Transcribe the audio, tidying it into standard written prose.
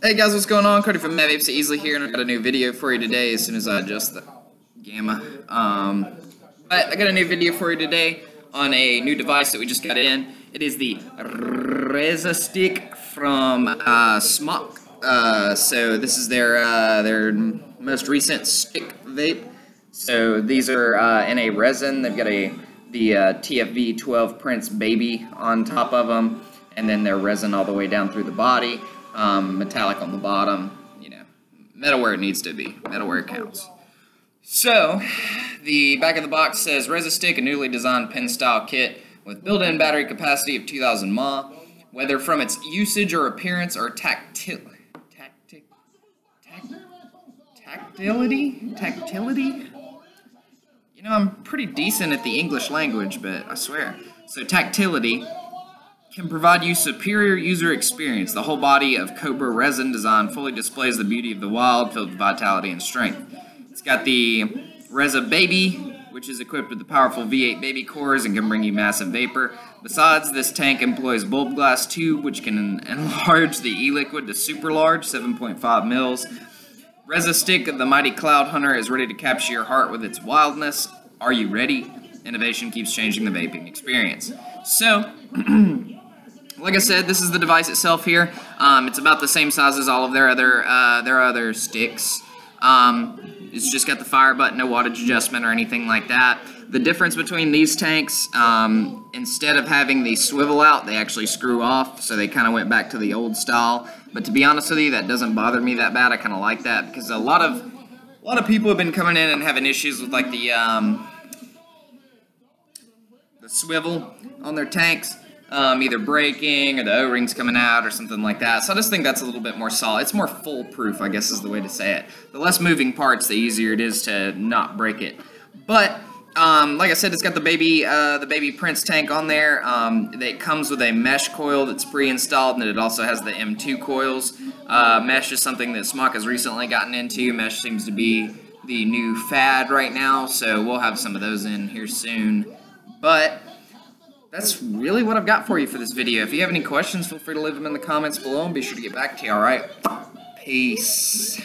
Hey guys, what's going on? Cody from Matt Vapes Easily here, and I got a new video for you today as soon as I adjust the gamma. But I got a new video for you today on a new device that we just got in. It is the Resa stick from Smok. So this is their most recent stick vape. So these are in a resin. They've got the TFV 12 Prince Baby on top of them, and then they're resin all the way down through the body. Metallic on the bottom, you know, metal where it needs to be, metal where it counts. So, the back of the box says Resa Stick, a newly designed pen-style kit with built-in battery capacity of 2,000 mAh. Whether from its usage or appearance or tactility, you know, I'm pretty decent at the English language, but I swear. So, tactility can provide you superior user experience. The whole body of Cobra resin design fully displays the beauty of the wild, filled with vitality and strength. It's got the Resa Baby, which is equipped with the powerful V8 baby cores and can bring you massive vapor. Besides, this tank employs bulb glass tube, which can enlarge the e-liquid to super large, 7.5 mils. Resa Stick, the mighty cloud hunter, is ready to capture your heart with its wildness. Are you ready? Innovation keeps changing the vaping experience. So, like I said, this is the device itself here. It's about the same size as all of their other sticks. It's just got the fire button, no wattage adjustment or anything like that. The difference between these tanks, instead of having the swivel out, they actually screw off, so they kind of went back to the old style. But to be honest with you, that doesn't bother me that bad. I kind of like that because a lot of people have been coming in and having issues with like the swivel on their tanks. Either breaking or the O-rings coming out or something like that. So I just think that's a little bit more solid. It's more foolproof, I guess is the way to say it. The less moving parts, the easier it is to not break it. But like I said, it's got the baby Prince tank on there. It comes with a mesh coil that's pre-installed, and it also has the M2 coils. Mesh is something that Smok has recently gotten into. Mesh seems to be the new fad right now, so we'll have some of those in here soon. But that's really what I've got for you for this video. If you have any questions, feel free to leave them in the comments below and be sure to get back to you, alright? Peace.